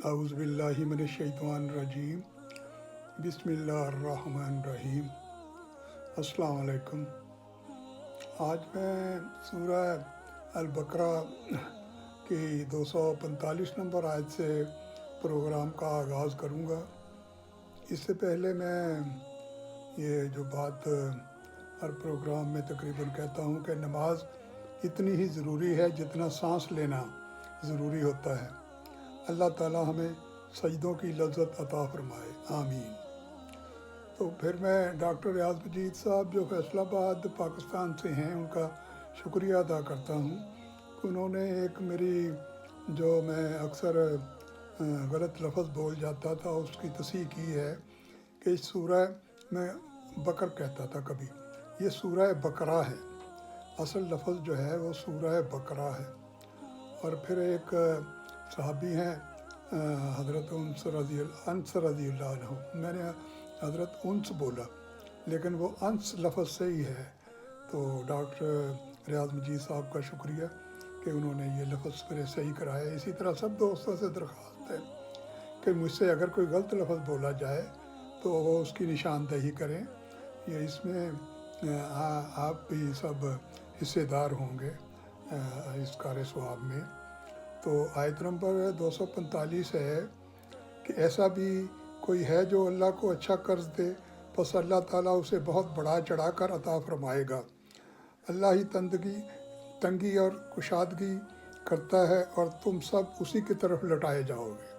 اعوذ باللہ من الشیطان الرجیم بسم اللہ الرحمن الرحیم۔ السلام علیکم۔ آج میں سورہ البقرہ کی 245 نمبر آیت سے پروگرام کا آغاز کروں گا۔ اس سے پہلے میں یہ جو بات ہر پروگرام میں تقریباً کہتا ہوں کہ نماز اتنی ہی ضروری ہے جتنا سانس لینا ضروری ہوتا ہے۔ اللہ تعالیٰ ہمیں سجدوں کی لذت عطا فرمائے، آمین۔ تو پھر میں ڈاکٹر ریاض مجید صاحب جو فیصل آباد پاکستان سے ہیں ان کا شکریہ ادا کرتا ہوں کہ انہوں نے ایک میری جو میں اکثر غلط لفظ بول جاتا تھا اس کی تصحیح کی ہے کہ اس سورہ میں بکر کہتا تھا کبھی، یہ سورہ بقرہ ہے، اصل لفظ جو ہے وہ سورہ بقرہ ہے۔ اور پھر ایک صحابی ہیں حضرت انس رضی اللہ عنہ، میں نے حضرت انس بولا لیکن وہ انس لفظ سے ہی ہے، تو ڈاکٹر ریاض مجید صاحب کا شکریہ کہ انہوں نے یہ لفظ میرے صحیح کرایا۔ اسی طرح سب دوستوں سے درخواست ہے کہ مجھ سے اگر کوئی غلط لفظ بولا جائے تو وہ اس کی نشاندہی کریں، یہ اس میں آپ بھی سب حصے دار ہوں گے اس کار ثواب میں۔ تو آیت نمبر 245 ہے کہ ایسا بھی کوئی ہے جو اللہ کو اچھا قرض دے، پس اللہ تعالیٰ اسے بہت بڑا چڑھا کر عطا فرمائے گا۔ اللہ ہی تنگی اور کشادگی کرتا ہے اور تم سب اسی کی طرف لوٹائے جاؤ گے۔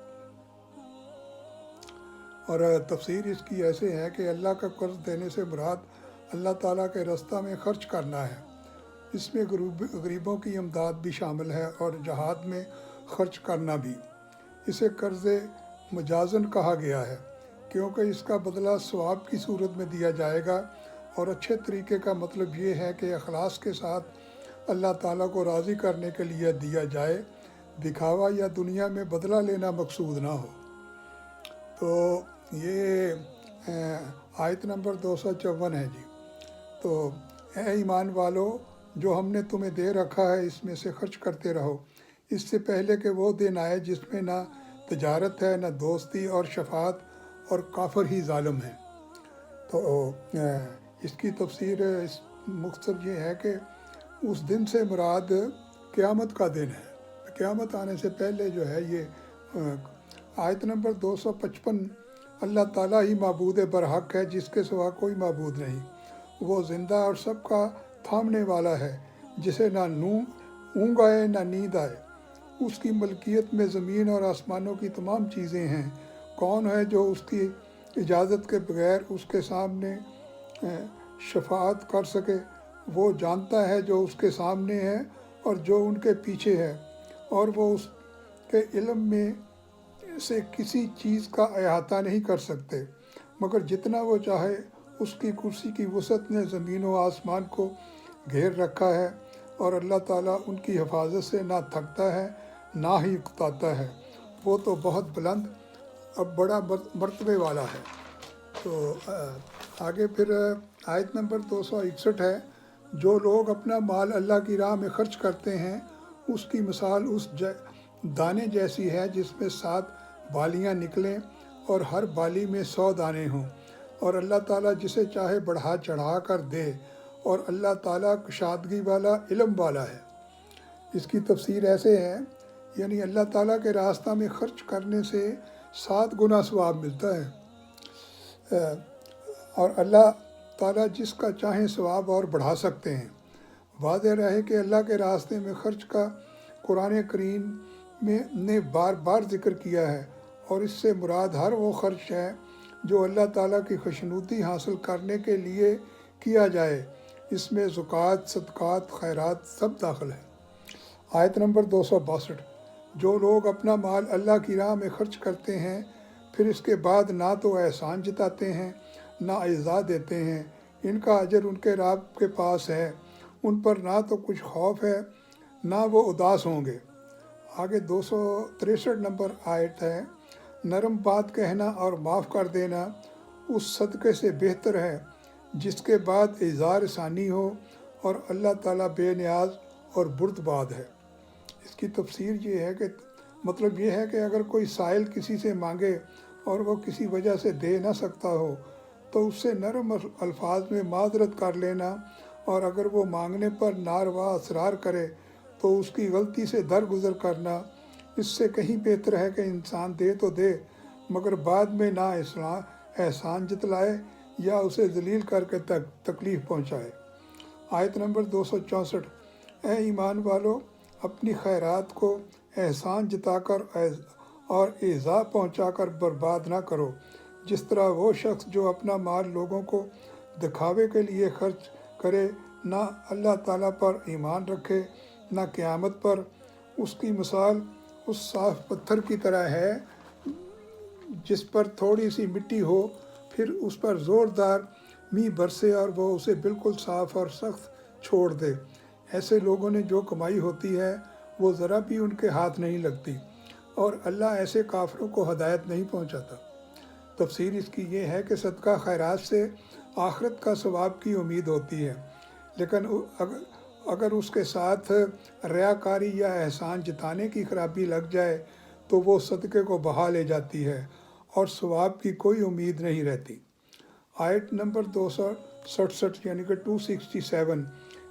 اور تفسیر اس کی ایسے ہے کہ اللہ کا قرض دینے سے مراد اللہ تعالیٰ کے رستہ میں خرچ کرنا ہے، اس میں غریبوں کی امداد بھی شامل ہے اور جہاد میں خرچ کرنا بھی۔ اسے قرض مجازن کہا گیا ہے کیونکہ اس کا بدلہ ثواب کی صورت میں دیا جائے گا، اور اچھے طریقے کا مطلب یہ ہے کہ اخلاص کے ساتھ اللہ تعالیٰ کو راضی کرنے کے لیے دیا جائے، دکھاوا یا دنیا میں بدلہ لینا مقصود نہ ہو۔ تو یہ آیت نمبر 254 ہے جی۔ تو اے ایمان والو، جو ہم نے تمہیں دے رکھا ہے اس میں سے خرچ کرتے رہو، اس سے پہلے کہ وہ دن آئے جس میں نہ تجارت ہے نہ دوستی اور شفاعت، اور کافر ہی ظالم ہیں۔ تو اس کی تفسیر مختصر یہ ہے کہ اس دن سے مراد قیامت کا دن ہے، قیامت آنے سے پہلے جو ہے یہ۔ آیت نمبر 255، اللہ تعالیٰ ہی معبود برحق ہے جس کے سوا کوئی معبود نہیں، وہ زندہ اور سب کا تھامنے والا ہے، جسے نہ اونگ آئے نہ نیند آئے، اس کی ملکیت میں زمین اور آسمانوں کی تمام چیزیں ہیں۔ کون ہے جو اس کی اجازت کے بغیر اس کے سامنے شفاعت کر سکے؟ وہ جانتا ہے جو اس کے سامنے ہے اور جو ان کے پیچھے ہے، اور وہ اس کے علم میں سے کسی چیز کا احاطہ نہیں کر سکتے مگر جتنا وہ چاہے۔ اس کی کرسی کی وسعت نے زمین و آسمان کو گھیر رکھا ہے، اور اللہ تعالیٰ ان کی حفاظت سے نہ تھکتا ہے نہ ہی اکتاتا ہے، وہ تو بہت بلند اور بڑا مرتبے والا ہے۔ تو آگے پھر آیت نمبر 261 ہے، جو لوگ اپنا مال اللہ کی راہ میں خرچ کرتے ہیں اس کی مثال اس دانے جیسی ہے جس میں 7 بالیاں نکلیں اور ہر بالی میں 100 دانے ہوں، اور اللہ تعالیٰ جسے چاہے بڑھا چڑھا کر دے، اور اللہ تعالیٰ کشادگی والا علم والا ہے۔ اس کی تفسیر ایسے ہے، یعنی اللہ تعالیٰ کے راستہ میں خرچ کرنے سے 7 گنا ثواب ملتا ہے، اور اللہ تعالیٰ جس کا چاہیں ثواب اور بڑھا سکتے ہیں۔ واضح رہے کہ اللہ کے راستے میں خرچ کا قرآن کریم نے بار بار ذکر کیا ہے، اور اس سے مراد ہر وہ خرچ ہے جو اللہ تعالیٰ کی خوشنودی حاصل کرنے کے لیے کیا جائے، اس میں زکوٰۃ، صدقات، خیرات سب داخل ہے۔ آیت نمبر 262، جو لوگ اپنا مال اللہ کی راہ میں خرچ کرتے ہیں پھر اس کے بعد نہ تو احسان جتاتے ہیں نہ اعزاء دیتے ہیں، ان کا اجر ان کے رب کے پاس ہے، ان پر نہ تو کچھ خوف ہے نہ وہ اداس ہوں گے۔ آگے 263 نمبر آیت ہے، نرم بات کہنا اور معاف کر دینا اس صدقے سے بہتر ہے جس کے بعد اظہار ثانی ہو، اور اللہ تعالیٰ بے نیاز اور بردبار ہے۔ اس کی تفسیر یہ ہے کہ مطلب یہ ہے کہ اگر کوئی سائل کسی سے مانگے اور وہ کسی وجہ سے دے نہ سکتا ہو تو اس سے نرم الفاظ میں معذرت کر لینا، اور اگر وہ مانگنے پر ناروا اصرار کرے تو اس کی غلطی سے درگزر کرنا، اس سے کہیں بہتر ہے کہ انسان دے تو دے مگر بعد میں نہ احسان جتلائے یا اسے ذلیل کر کے تکلیف پہنچائے۔ آیت نمبر 264۔ اے ایمان والو، اپنی خیرات کو احسان جتا کر اور ایذا پہنچا کر برباد نہ کرو، جس طرح وہ شخص جو اپنا مال لوگوں کو دکھاوے کے لیے خرچ کرے، نہ اللہ تعالیٰ پر ایمان رکھے نہ قیامت پر، اس کی مثال اس صاف پتھر کی طرح ہے جس پر تھوڑی سی مٹی ہو، پھر اس پر زوردار میںہ برسے اور وہ اسے بالکل صاف اور سخت چھوڑ دے۔ ایسے لوگوں نے جو کمائی ہوتی ہے وہ ذرا بھی ان کے ہاتھ نہیں لگتی، اور اللہ ایسے کافروں کو ہدایت نہیں پہنچاتا۔ تفسیر اس کی یہ ہے کہ صدقہ خیرات سے آخرت کا ثواب کی امید ہوتی ہے، لیکن اگر اس کے ساتھ ریاکاری یا احسان جتانے کی خرابی لگ جائے تو وہ صدقے کو بہا لے جاتی ہے اور ثواب کی کوئی امید نہیں رہتی۔ آیت نمبر 267 یعنی کہ 267۔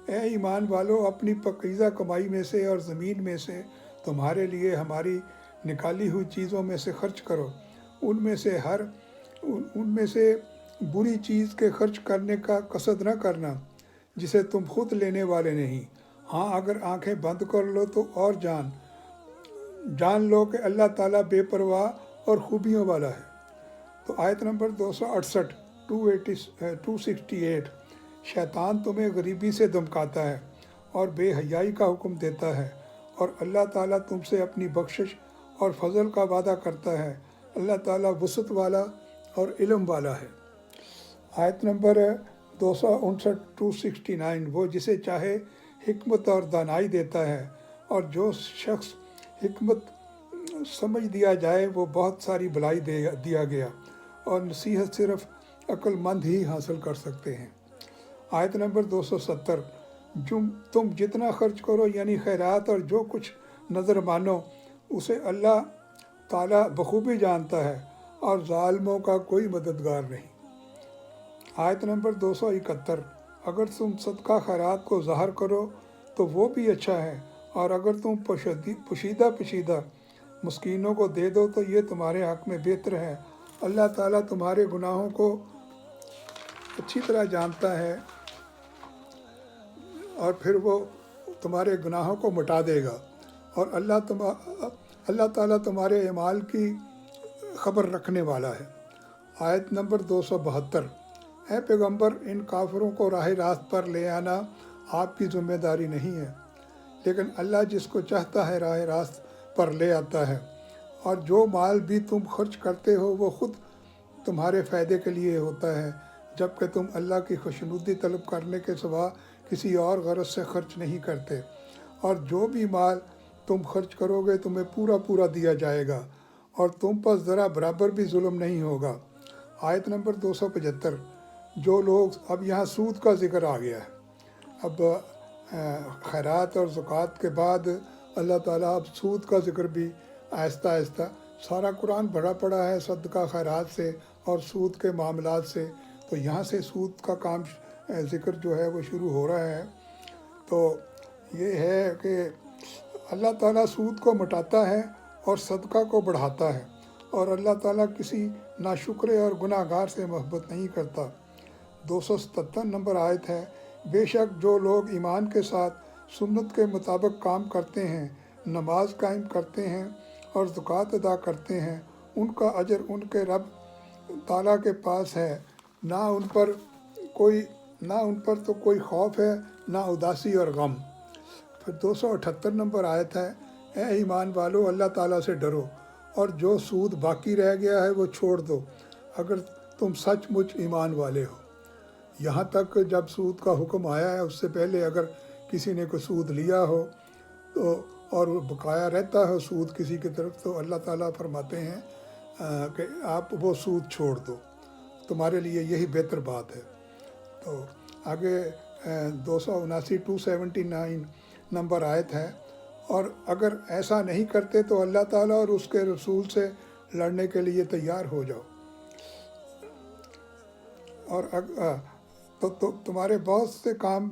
اے ایمان والو، اپنی پاکیزہ کمائی میں سے اور زمین میں سے تمہارے لیے ہماری نکالی ہوئی چیزوں میں سے خرچ کرو، ان میں سے بری چیز کے خرچ کرنے کا قصد نہ کرنا جسے تم خود لینے والے نہیں، ہاں اگر آنکھیں بند کر لو تو اور جان لو کہ اللہ تعالیٰ بے پرواہ اور خوبیوں والا ہے۔ تو آیت نمبر 268۔ شیطان تمہیں غریبی سے دھمکاتا ہے اور بے حیائی کا حکم دیتا ہے، اور اللہ تعالیٰ تم سے اپنی بخشش اور فضل کا وعدہ کرتا ہے، اللہ تعالیٰ وسعت والا اور علم والا ہے۔ آیت نمبر 269۔ وہ جسے چاہے حکمت اور دانائی دیتا ہے، اور جو شخص حکمت سمجھ دیا جائے وہ بہت ساری بھلائی دیا گیا، اور نصیحت صرف عقل مند ہی حاصل کر سکتے ہیں۔ آیت نمبر 270۔ تم جتنا خرچ کرو یعنی خیرات اور جو کچھ نظر مانو، اسے اللہ تعالیٰ بخوبی جانتا ہے، اور ظالموں کا کوئی مددگار نہیں۔ آیت نمبر 271۔ اگر تم صدقہ خیرات کو ظاہر کرو تو وہ بھی اچھا ہے، اور اگر تم پوشیدہ مسکینوں کو دے دو تو یہ تمہارے حق میں بہتر ہے، اللہ تعالیٰ تمہارے گناہوں کو اچھی طرح جانتا ہے اور پھر وہ تمہارے گناہوں کو مٹا دے گا، اور اللہ تعالیٰ تمہارے اعمال کی خبر رکھنے والا ہے۔ آیت نمبر 272۔ اے پیغمبر، ان کافروں کو راہ راست پر لے آنا آپ کی ذمہ داری نہیں ہے، لیکن اللہ جس کو چاہتا ہے راہ راست پر لے آتا ہے، اور جو مال بھی تم خرچ کرتے ہو وہ خود تمہارے فائدے کے لیے ہوتا ہے، جبکہ تم اللہ کی خوشنودی طلب کرنے کے سوا کسی اور غرض سے خرچ نہیں کرتے، اور جو بھی مال تم خرچ کرو گے تمہیں پورا دیا جائے گا، اور تم پر ذرا برابر بھی ظلم نہیں ہوگا۔ آیت نمبر 275۔ جو لوگ اب یہاں سود کا ذکر آ گیا ہے، اب خیرات اور زکوٰۃ کے بعد اللہ تعالیٰ اب سود کا ذکر بھی آہستہ آہستہ، سارا قرآن بھرا پڑا ہے صدقہ خیرات سے اور سود کے معاملات سے، تو یہاں سے سود کا کام ذکر جو ہے وہ شروع ہو رہا ہے۔ تو یہ ہے کہ اللہ تعالیٰ سود کو مٹاتا ہے اور صدقہ کو بڑھاتا ہے، اور اللہ تعالیٰ کسی ناشکرے اور گناہ گار سے محبت نہیں کرتا۔ 277 نمبر آیت ہے۔ بے شک جو لوگ ایمان کے ساتھ سنت کے مطابق کام کرتے ہیں، نماز قائم کرتے ہیں اور زکوٰۃ ادا کرتے ہیں، ان کا اجر ان کے رب تعالیٰ کے پاس ہے، نہ ان پر تو کوئی خوف ہے نہ اداسی اور غم۔ پھر 278 نمبر آیت ہے۔ اے ایمان والو، اللہ تعالیٰ سے ڈرو، اور جو سود باقی رہ گیا ہے وہ چھوڑ دو، اگر تم سچ مچ ایمان والے ہو۔ یہاں تک جب سود کا حکم آیا ہے، اس سے پہلے اگر کسی نے کوئی سود لیا ہو تو اور بقایا رہتا ہے سود کسی کی طرف، تو اللہ تعالیٰ فرماتے ہیں کہ آپ وہ سود چھوڑ دو، تمہارے لیے یہی بہتر بات ہے۔ تو آگے 279 نمبر آیت ہے۔ اور اگر ایسا نہیں کرتے تو اللہ تعالیٰ اور اس کے رسول سے لڑنے کے لیے تیار ہو جاؤ، اور تو تمہارے بہت سے کام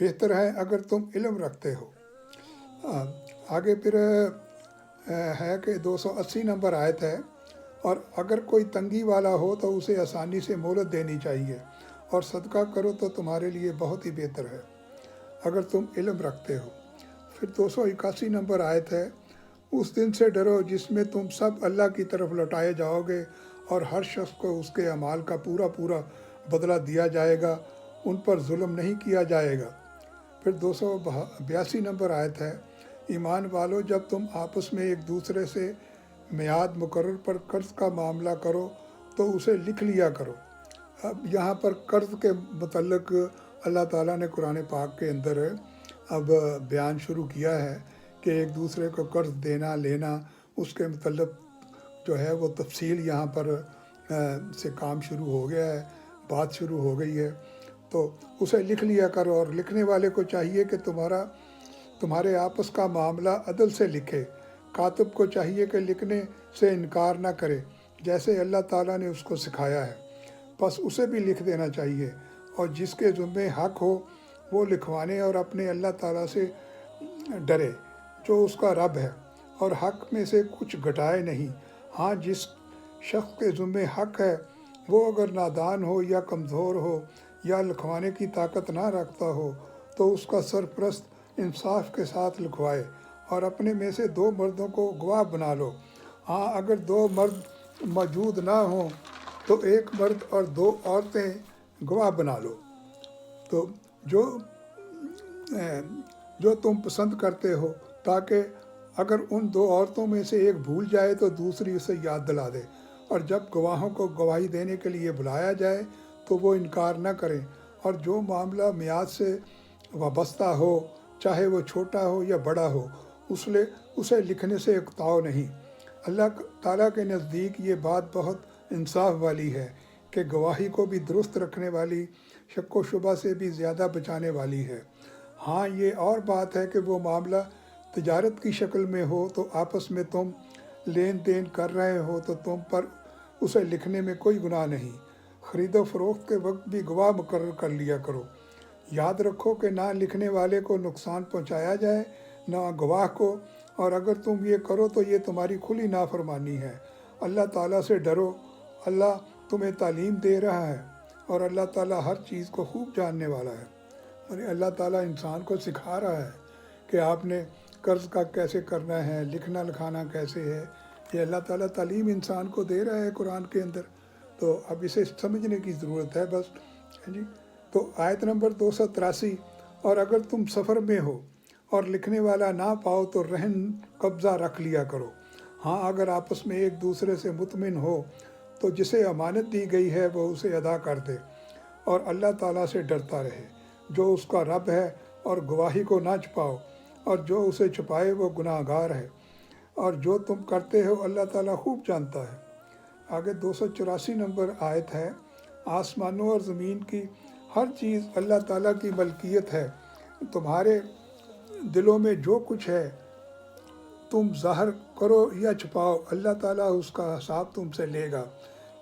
بہتر ہیں اگر تم علم رکھتے ہو۔ آگے پھر ہے کہ 280 نمبر آیت ہے، اور اگر کوئی تنگی والا ہو تو اسے آسانی سے مہلت دینی چاہیے، اور صدقہ کرو تو تمہارے لیے بہت ہی بہتر ہے اگر تم علم رکھتے ہو۔ پھر 281 نمبر آیت ہے، اس دن سے ڈرو جس میں تم سب اللہ کی طرف لوٹائے جاؤ گے، اور ہر شخص کو اس کے اعمال کا پورا پورا بدلہ دیا جائے گا، ان پر ظلم نہیں کیا جائے گا۔ پھر 282 نمبر آیت ہے، ایمان والو جب تم آپس میں ایک دوسرے سے میعاد مقرر پر قرض کا معاملہ کرو تو اسے لکھ لیا کرو۔ اب یہاں پر قرض کے متعلق اللہ تعالیٰ نے قرآن پاک کے اندر اب بیان شروع کیا ہے کہ ایک دوسرے کو قرض دینا لینا، اس کے متعلق جو ہے وہ تفصیل یہاں پر سے کام شروع ہو گیا ہے، بات شروع ہو گئی ہے۔ تو اسے لکھ لیا کرو، اور لکھنے والے کو چاہیے کہ تمہارے آپس کا معاملہ عدل سے لکھے۔ کاتب کو چاہیے کہ لکھنے سے انکار نہ کرے جیسے اللہ تعالیٰ نے اس کو سکھایا ہے، بس اسے بھی لکھ دینا چاہیے، اور جس کے ذمے حق ہو وہ لکھوانے اور اپنے اللہ تعالیٰ سے ڈرے جو اس کا رب ہے، اور حق میں سے کچھ گھٹائے نہیں۔ ہاں، جس شخص کے ذمے حق ہے وہ اگر نادان ہو یا کمزور ہو یا لکھوانے کی طاقت نہ رکھتا ہو تو اس کا سرپرست انصاف کے ساتھ لکھوائے، اور اپنے میں سے 2 مردوں کو گواہ بنا لو۔ ہاں، اگر 2 مرد موجود نہ ہوں تو 1 مرد اور 2 عورتیں گواہ بنا لو، تو جو تم پسند کرتے ہو، تاکہ اگر ان 2 عورتوں میں سے ایک بھول جائے تو دوسری اسے یاد دلا دے، اور جب گواہوں کو گواہی دینے کے لیے بلایا جائے تو وہ انکار نہ کریں، اور جو معاملہ میعاد سے وابستہ ہو چاہے وہ چھوٹا ہو یا بڑا ہو اسے لکھنے سے اکتاؤ نہیں۔ اللہ تعالیٰ کے نزدیک یہ بات بہت انصاف والی ہے کہ گواہی کو بھی درست رکھنے والی، شک و شبہ سے بھی زیادہ بچانے والی ہے۔ ہاں، یہ اور بات ہے کہ وہ معاملہ تجارت کی شکل میں ہو تو آپس میں تم لین دین کر رہے ہو تو تم پر اسے لکھنے میں کوئی گناہ نہیں۔ خرید و فروخت کے وقت بھی گواہ مقرر کر لیا کرو۔ یاد رکھو کہ نہ لکھنے والے کو نقصان پہنچایا جائے نہ گواہ کو، اور اگر تم یہ کرو تو یہ تمہاری کھلی نافرمانی ہے۔ اللہ تعالیٰ سے ڈرو، اللہ تمہیں تعلیم دے رہا ہے، اور اللہ تعالیٰ ہر چیز کو خوب جاننے والا ہے۔ اور اللہ تعالیٰ انسان کو سکھا رہا ہے کہ آپ نے قرض کا کیسے کرنا ہے، لکھنا لکھانا کیسے ہے، یہ اللہ تعالیٰ تعلیم انسان کو دے رہا ہے قرآن کے اندر، تو اب اسے سمجھنے کی ضرورت ہے بس۔ جی، تو آیت نمبر 283، اور اگر تم سفر میں ہو اور لکھنے والا نہ پاؤ تو رہن قبضہ رکھ لیا کرو۔ ہاں، اگر آپس میں ایک دوسرے سے مطمئن ہو تو جسے امانت دی گئی ہے وہ اسے ادا کر دے، اور اللہ تعالیٰ سے ڈرتا رہے جو اس کا رب ہے، اور گواہی کو نہ چھپاؤ، اور جو اسے چھپائے وہ گناہ گار ہے، اور جو تم کرتے ہو اللہ تعالیٰ خوب جانتا ہے۔ آگے 284 نمبر آیت ہے، آسمانوں اور زمین کی ہر چیز اللہ تعالیٰ کی ملکیت ہے، تمہارے دلوں میں جو کچھ ہے تم ظاہر کرو یا چھپاؤ اللہ تعالیٰ اس کا حساب تم سے لے گا،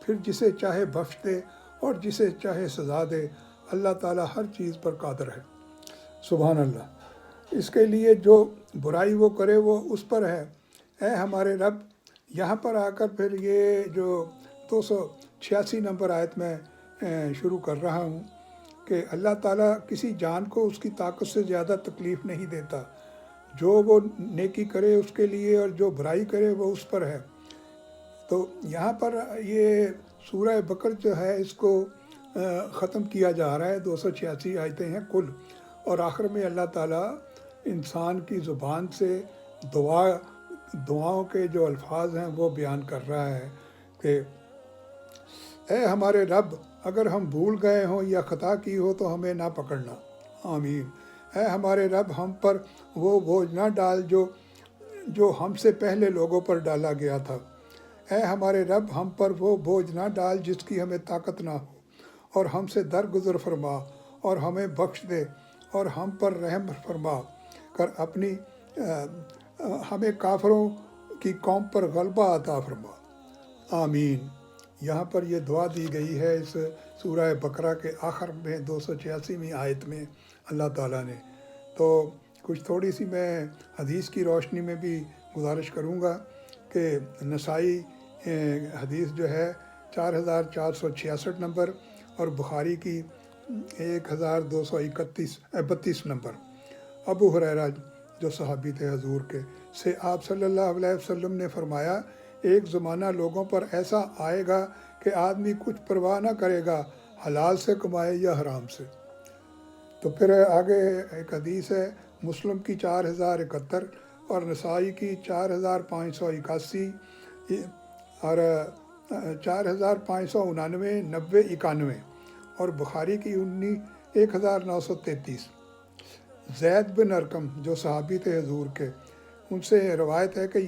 پھر جسے چاہے بخش دے اور جسے چاہے سزا دے، اللہ تعالیٰ ہر چیز پر قادر ہے۔ سبحان اللہ۔ اس کے لیے جو برائی وہ کرے وہ اس پر ہے۔ اے ہمارے رب، یہاں پر آ کر پھر یہ جو 286 نمبر آیت میں شروع کر رہا ہوں کہ اللہ تعالیٰ کسی جان کو اس کی طاقت سے زیادہ تکلیف نہیں دیتا، جو وہ نیکی کرے اس کے لیے اور جو برائی کرے وہ اس پر ہے۔ تو یہاں پر یہ سورہ بقر جو ہے اس کو ختم کیا جا رہا ہے، 286 آیتیں ہیں کل، اور آخر میں اللہ تعالیٰ انسان کی زبان سے دعاؤں کے جو الفاظ ہیں وہ بیان کر رہا ہے کہ اے ہمارے رب، اگر ہم بھول گئے ہوں یا خطا کی ہو تو ہمیں نہ پکڑنا، آمین۔ اے ہمارے رب، ہم پر وہ بوجھ نہ ڈال جو ہم سے پہلے لوگوں پر ڈالا گیا تھا۔ اے ہمارے رب، ہم پر وہ بوجھ نہ ڈال جس کی ہمیں طاقت نہ ہو، اور ہم سے درگزر فرما اور ہمیں بخش دے، اور ہم پر رحم فرما کر اپنی ہمیں کافروں کی قوم پر غلبہ عطا فرما، آمین۔ یہاں پر یہ دعا دی گئی ہے اس سورہ بقرہ کے آخر میں 286ویں آیت میں اللہ تعالیٰ نے۔ تو کچھ تھوڑی سی میں حدیث کی روشنی میں بھی گزارش کروں گا کہ نسائی حدیث جو ہے 4466 نمبر اور بخاری کی 1232 نمبر۔ ابو ہریرہ جو صحابی تھے حضور کے سے آپ صلی اللہ علیہ وسلم نے فرمایا، ایک زمانہ لوگوں پر ایسا آئے گا کہ آدمی کچھ پرواہ نہ کرے گا حلال سے کمائے یا حرام سے۔ تو پھر آگے ایک حدیث ہے مسلم کی 4071 اور نسائی کی 4581 اور 4599، 90، 91 اور بخاری کی 1933۔ زید بن ارقم جو صحابی تھے حضور کے، ان سے روایت ہے کہ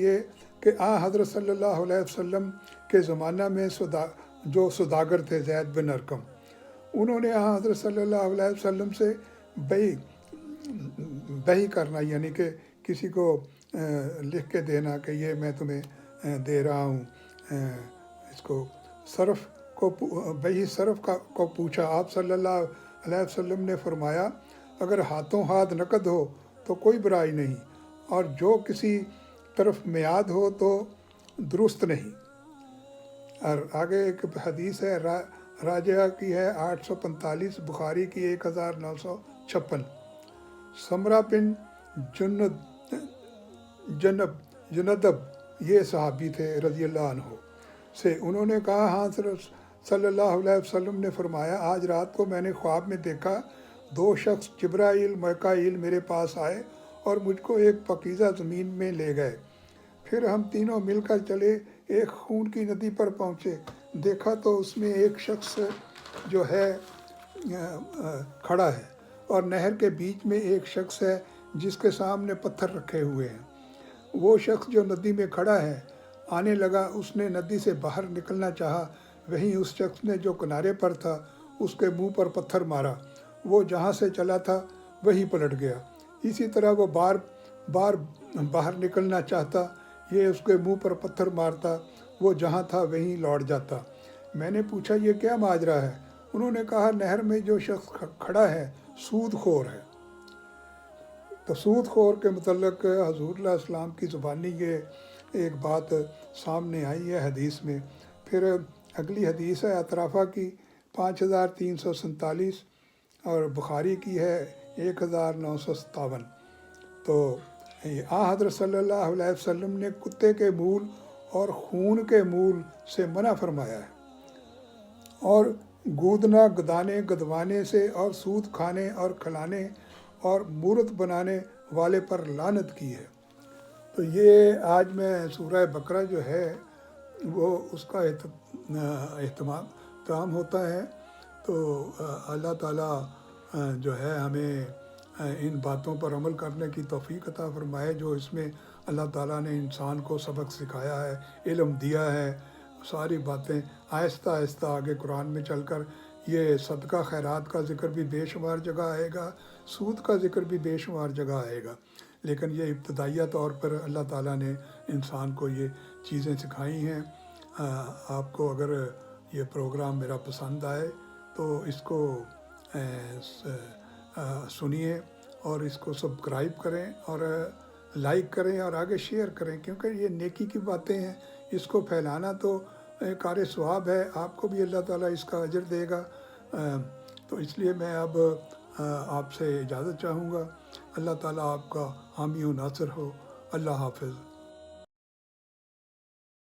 حضرت صلی اللہ علیہ وسلم کے زمانہ میں جو سوداگر تھے زید بن ارقم، انہوں نے حضرت صلی اللہ علیہ وسلم سے بہی کرنا، یعنی کہ کسی کو لکھ کے دینا کہ یہ میں تمہیں دے رہا ہوں، اس کو صرف کو بہی صرف کو پوچھا۔ آپ صلی اللہ علیہ وسلم نے فرمایا، اگر ہاتھوں ہاتھ نقد ہو تو کوئی برائی نہیں، اور جو کسی طرف میعاد ہو تو درست نہیں۔ اور آگے ایک حدیث ہے راجعہ کی ہے 845، بخاری کی 1956۔ سمرہ بن جندب یہ صحابی تھے رضی اللہ عنہ سے، انہوں نے کہا حضرت صلی اللہ علیہ وسلم نے فرمایا، آج رات کو میں نے خواب میں دیکھا 2 شخص جبرائیل میکائیل میرے پاس آئے اور مجھ کو ایک پاکیزہ زمین میں لے گئے، پھر ہم تینوں مل کر چلے، ایک خون کی ندی پر پہنچے، دیکھا تو اس میں ایک شخص جو ہے کھڑا ہے، اور نہر کے بیچ میں ایک شخص ہے جس کے سامنے پتھر رکھے ہوئے ہیں۔ وہ شخص جو ندی میں کھڑا ہے آنے لگا، اس نے ندی سے باہر نکلنا چاہا، وہیں اس شخص نے جو کنارے پر تھا اس کے منہ پر پتھر مارا، وہ جہاں سے چلا تھا وہیں پلٹ گیا۔ اسی طرح وہ بار بار باہر نکلنا چاہتا، یہ اس کے منہ پر پتھر مارتا، وہ جہاں تھا وہیں لوٹ جاتا۔ میں نے پوچھا یہ کیا ماجرا ہے؟ انہوں نے کہا نہر میں جو شخص کھڑا ہے سود خور ہے۔ تو سود خور کے متعلق حضور علیہ السلام کی زبانی یہ ایک بات سامنے آئی ہے حدیث میں۔ پھر اگلی حدیث ہے اطرافہ کی 5347 اور بخاری کی ہے 1957۔ تو حضرت صلی اللہ علیہ وسلم نے کتے کے مول اور خون کے مول سے منع فرمایا ہے، اور گودنا گدانے گدوانے سے، اور سود کھانے اور کھلانے اور مورت بنانے والے پر لعنت کی ہے۔ تو یہ آج میں سورہ بقرہ جو ہے وہ اس کا اہتمام ہوتا ہے۔ تو اللہ تعالیٰ جو ہے ہمیں ان باتوں پر عمل کرنے کی توفیق عطا فرمائے جو اس میں اللہ تعالیٰ نے انسان کو سبق سکھایا ہے، علم دیا ہے۔ ساری باتیں آہستہ آہستہ آگے قرآن میں چل کر یہ صدقہ خیرات کا ذکر بھی بے شمار جگہ آئے گا، سود کا ذکر بھی بے شمار جگہ آئے گا، لیکن یہ ابتدائیہ طور پر اللہ تعالیٰ نے انسان کو یہ چیزیں سکھائی ہیں۔ آپ کو اگر یہ پروگرام میرا پسند آئے تو اس کو سنیے اور اس کو سبسکرائب کریں اور لائک کریں اور آگے شیئر کریں، کیونکہ یہ نیکی کی باتیں ہیں، اس کو پھیلانا تو کار ثواب ہے، آپ کو بھی اللہ تعالیٰ اس کا اجر دے گا۔ تو اس لیے میں اب آپ سے اجازت چاہوں گا۔ اللہ تعالیٰ آپ کا حامی و ناصر ہو۔ اللہ حافظ۔